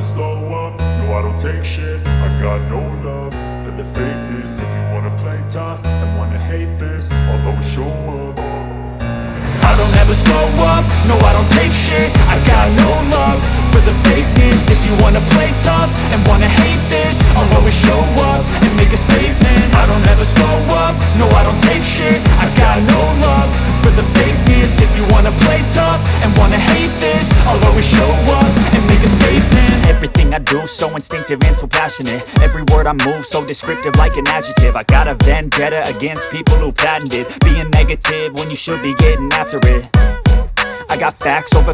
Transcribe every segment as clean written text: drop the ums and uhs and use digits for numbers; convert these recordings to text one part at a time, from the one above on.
slow up, no I don't take shit. I got no love for the fakeness. If you wanna play tough and wanna hate this, I'll always show up. I don't ever slow up, no I don't take shit. I got no love for the fakeness. If you wanna play tough and wanna hate this, I'll always show up and make a statement. I don't ever slow up, no I don't take shit. I got no love for the fakeness. If you wanna play tough and wanna hate this, I'll always show up and make a statement. Everything I do so instinctive and so passionate. Every word I move so descriptive like an adjective. I got a vendetta against people who patented being negative when you should be getting after it. I got facts over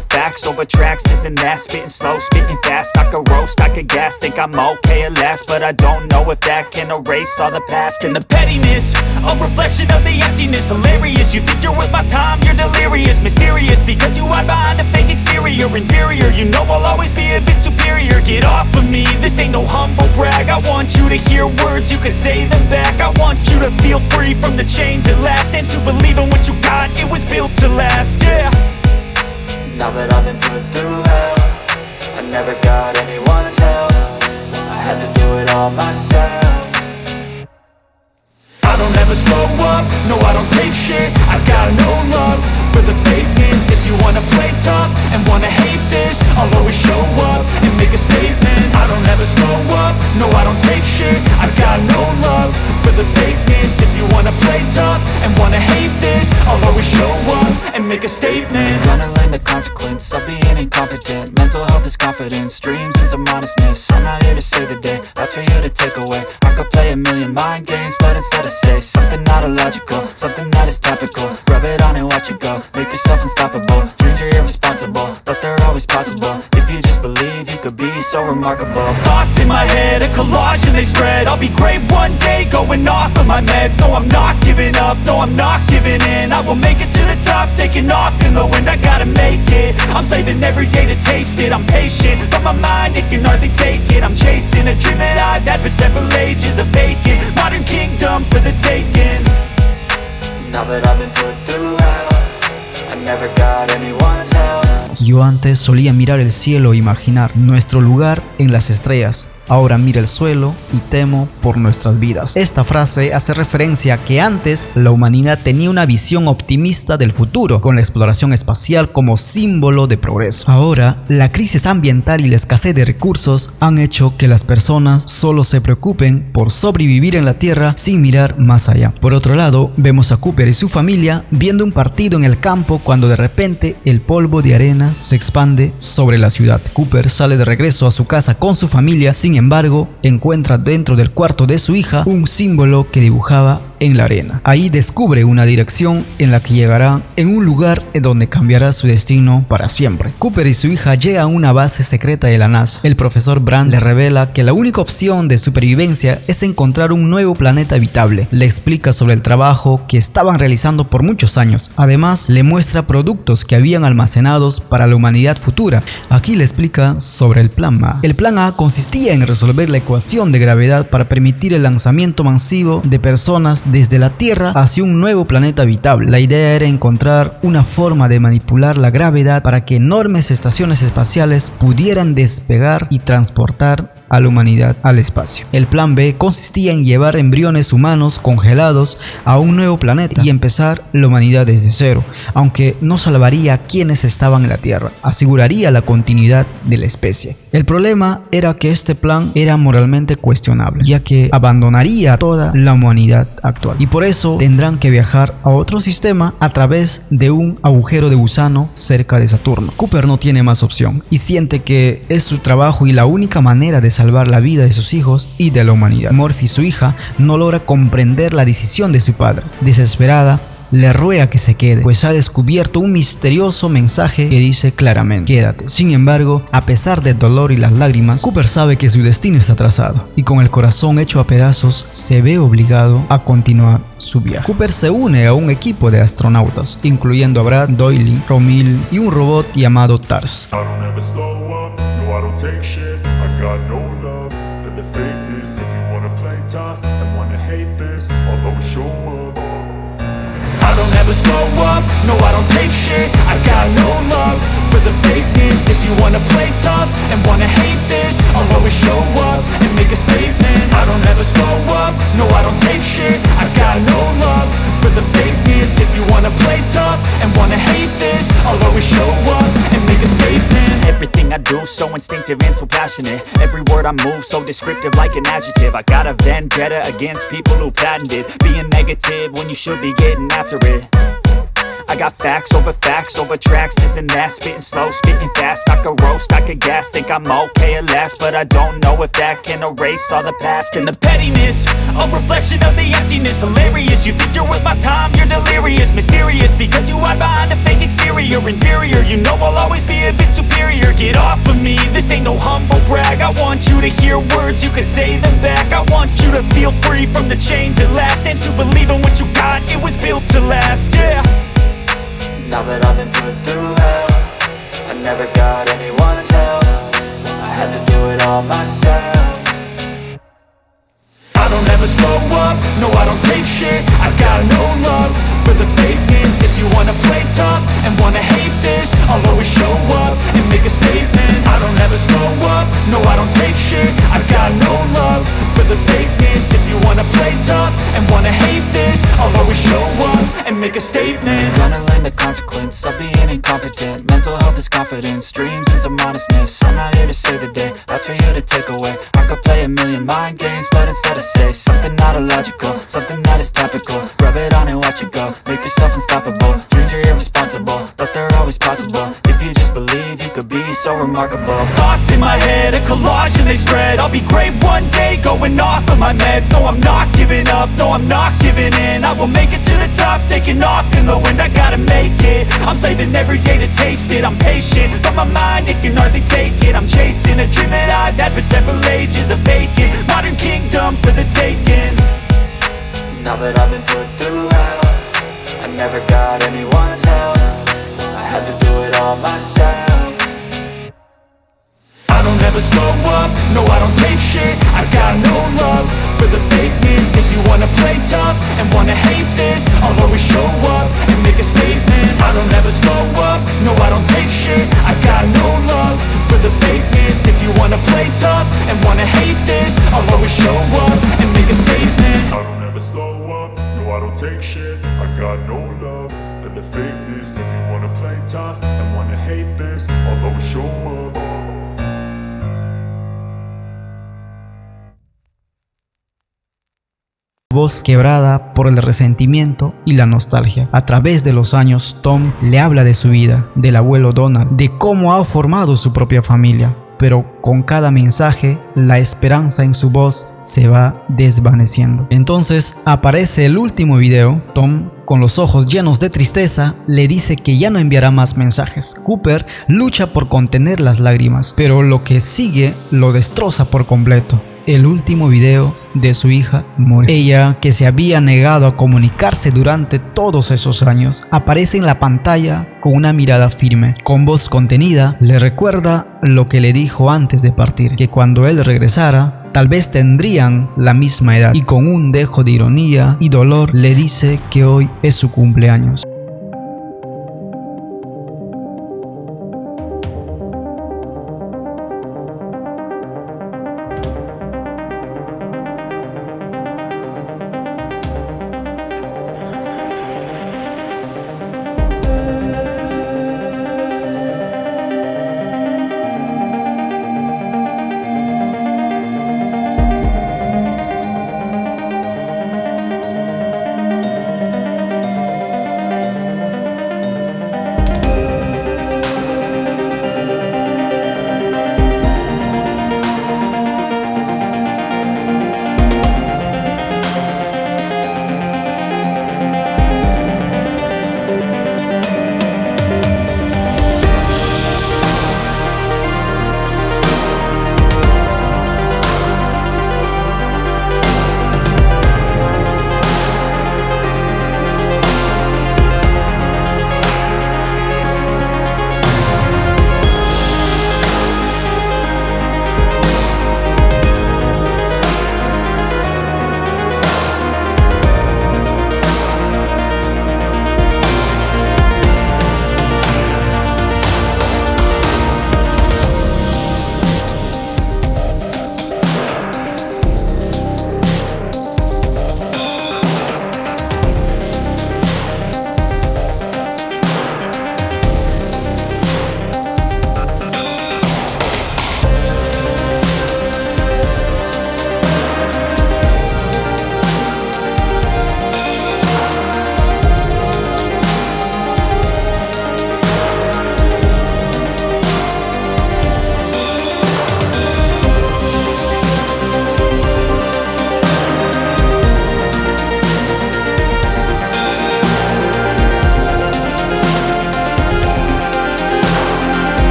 tracks, this and that. Spitting slow, spitting fast. I could roast, I could gas. Think I'm okay at last, but I don't know if that can erase all the past. And the pettiness, a reflection of the emptiness. Hilarious, you think you're worth my time, you're delirious. Mysterious, because you hide behind a fake exterior. Inferior, you know I'll always be a bit superior. Get off of me, this ain't no humble brag. I want you to hear words, you can say them back. I want you to feel free from the chains at last, and to believe in what you got, it was built to last, yeah. Now that I've been put through hell, I never got anyone's help. I had to do it all myself. I don't ever slow up, no I don't take shit. I got no love for the fakeness. If you wanna play tough and wanna hate this, I'll always show up and make a statement. I don't ever slow up, no I don't take shit. I got no love for the fakeness. If you wanna play tough and wanna hate this, I'll always show up and make a statement. Gonna learn the consequence of being incompetent. Mental health is confidence, dreams into modestness. I'm not here to save the day, that's for you to take away. I could play a million mind games, but instead I say something not illogical, something that is topical. Rub it on and watch it go, make yourself unstoppable. Dreams are irresponsible, but they're always possible. If you just believe, you could be so remarkable. Thoughts in my head, a collage and they spread. I'll be great one day, going off of my meds. No, I'm not giving up, no, I'm not giving in. I will make it to the top, taking off in the wind. I gotta make it, I'm saving every day to taste it. I'm patient, but my mind, it can hardly take it. I'm chasing a dream that I've had for several ages. A vacant, modern kingdom for the taking. Now that I've been put through hell, I never got anyone's help. Yo antes solía mirar el cielo e imaginar nuestro lugar en las estrellas. Ahora mira el suelo y temo por nuestras vidas. Esta frase hace referencia a que antes la humanidad tenía una visión optimista del futuro, con la exploración espacial como símbolo de progreso. Ahora, la crisis ambiental y la escasez de recursos han hecho que las personas solo se preocupen por sobrevivir en la Tierra sin mirar más allá. Por otro lado, vemos a Cooper y su familia viendo un partido en el campo cuando de repente el polvo de arena se expande sobre la ciudad. Cooper sale de regreso a su casa con su familia, sin embargo, encuentra dentro del cuarto de su hija un símbolo que dibujaba en la arena. Ahí descubre una dirección en la que llegará en un lugar en donde cambiará su destino para siempre. Cooper y su hija llegan a una base secreta de la NASA. El profesor Brand le revela que la única opción de supervivencia es encontrar un nuevo planeta habitable. Le explica sobre el trabajo que estaban realizando por muchos años. Además, le muestra productos que habían almacenados para la humanidad futura. Aquí le explica sobre el plan A. El plan A consistía en resolver la ecuación de gravedad para permitir el lanzamiento masivo de personas desde la Tierra hacia un nuevo planeta habitable. La idea era encontrar una forma de manipular la gravedad para que enormes estaciones espaciales pudieran despegar y transportar a la humanidad al espacio. El plan B consistía en llevar embriones humanos congelados a un nuevo planeta y empezar la humanidad desde cero, aunque no salvaría a quienes estaban en la Tierra, aseguraría la continuidad de la especie. El problema era que este plan era moralmente cuestionable, ya que abandonaría a toda la humanidad actual, y por eso tendrán que viajar a otro sistema a través de un agujero de gusano cerca de Saturno. Cooper no tiene más opción y siente que es su trabajo y la única manera de salvar la vida de sus hijos y de la humanidad. Murphy, su hija, no logra comprender la decisión de su padre. Desesperada, le ruega que se quede, pues ha descubierto un misterioso mensaje que dice claramente: quédate. Sin embargo, a pesar del dolor y las lágrimas, Cooper sabe que su destino está trazado y con el corazón hecho a pedazos se ve obligado a continuar su viaje. Cooper se une a un equipo de astronautas, incluyendo a Brad, Doyle, Romil y un robot llamado TARS. I don't ever slow up, no I don't take shit. I got no love for the fakeness. If you wanna play tough and wanna hate this, always show up and make a statement. Everything I do so instinctive and so passionate. Every word I move so descriptive like an adjective. I got a vendetta against people who patented being negative when you should be getting after it. I got facts over tracks, this and that. Spitting slow, spitting fast. I could roast, I could gas. Think I'm okay at last, but I don't know if that can erase all the past. And the pettiness, a reflection of the emptiness. Hilarious, you think you're worth my time, you're delirious. Mysterious, because you hide behind a fake exterior. Inferior, you know I'll always be a bit superior. Get off of me, this ain't no humble brag. I want you to hear words, you can say them back. I want you to feel free from the chains at last, and to believe in what you got, it was built to last, yeah. Now that I've been put through hell, I never got anyone's help. I had to do it all myself. I don't ever slow up, no I don't take shit. I got no love for the fakeness. If you wanna play tough and wanna hate this, I'll always show up and make a statement. I don't ever slow up, no I don't take shit. I got no love for the fakeness. If you wanna play tough and wanna hate this, I'll always show up and make a statement. Gonna learn the consequence of being incompetent. Mental health is confidence, dreams into modestness. I'm not here to save the day, that's for you to take away. I could play a million mind games, but instead I say something not illogical, something that is topical. Rub it on and watch it go, make yourself unstoppable. Dreams are irresponsible, but they're always possible. If you just believe, you could be so remarkable. Thoughts in my head, a collage and they spread. I'll be great one day, going off of my meds. No, I'm not giving up, no, I'm not giving in. I will make it to the top, taking off in the wind. I gotta make it, I'm saving every day to taste it. I'm patient, but my mind, it can hardly take it. I'm chasing a dream that I've had for several ages. A vacant, modern kingdom for the taking. Now that I've been put through hell, I never got anyone's help. I had to do it all myself. I don't ever slow up, no I don't take shit. I got no love for the fakeness. If you wanna play tough and wanna hate this, I'll always show up and make a statement. I don't ever slow up, no I don't take shit. I got no love for the fakeness. If you wanna play tough and wanna hate this, I'll always show up and make a statement. I don't ever slow up, no I don't take shit. I got no love for the fakeness. If you wanna play tough and wanna hate this, I'll always show up. Voz quebrada por el resentimiento y la nostalgia. A través de los años, Tom le habla de su vida, del abuelo Donald, de cómo ha formado su propia familia. Pero con cada mensaje, la esperanza en su voz se va desvaneciendo. Entonces aparece el último video. Tom, con los ojos llenos de tristeza, le dice que ya no enviará más mensajes. Cooper lucha por contener las lágrimas, pero lo que sigue lo destroza por completo. El último video de su hija muere. Ella, que se había negado a comunicarse durante todos esos años, aparece en la pantalla con una mirada firme. Con voz contenida, le recuerda lo que le dijo antes de partir, que cuando él regresara, tal vez tendrían la misma edad, y con un dejo de ironía y dolor le dice que hoy es su cumpleaños.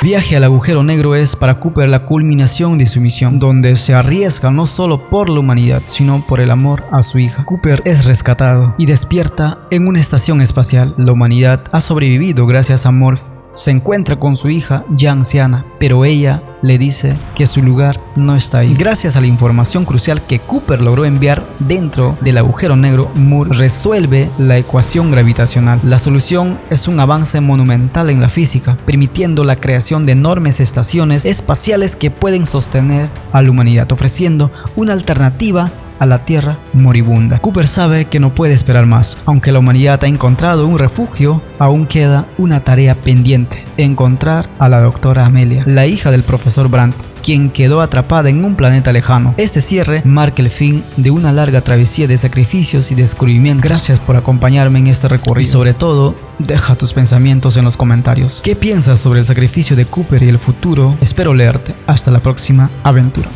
Viaje al agujero negro es para Cooper la culminación de su misión, donde se arriesga no solo por la humanidad, sino por el amor a su hija. Cooper es rescatado y despierta en una estación espacial. La humanidad ha sobrevivido gracias a amor. Se encuentra con su hija ya anciana, pero ella le dice que su lugar no está ahí. Gracias a la información crucial que Cooper logró enviar dentro del agujero negro, Moore resuelve la ecuación gravitacional. La solución es un avance monumental en la física, permitiendo la creación de enormes estaciones espaciales que pueden sostener a la humanidad, ofreciendo una alternativa a la Tierra moribunda. Cooper sabe que no puede esperar más. Aunque la humanidad ha encontrado un refugio, aún queda una tarea pendiente: encontrar a la doctora Amelia, la hija del profesor Brandt, quien quedó atrapada en un planeta lejano. Este cierre marca el fin de una larga travesía de sacrificios y descubrimientos. Gracias por acompañarme en este recorrido y sobre todo, deja tus pensamientos en los comentarios. ¿Qué piensas sobre el sacrificio de Cooper y el futuro? Espero leerte. Hasta la próxima aventura.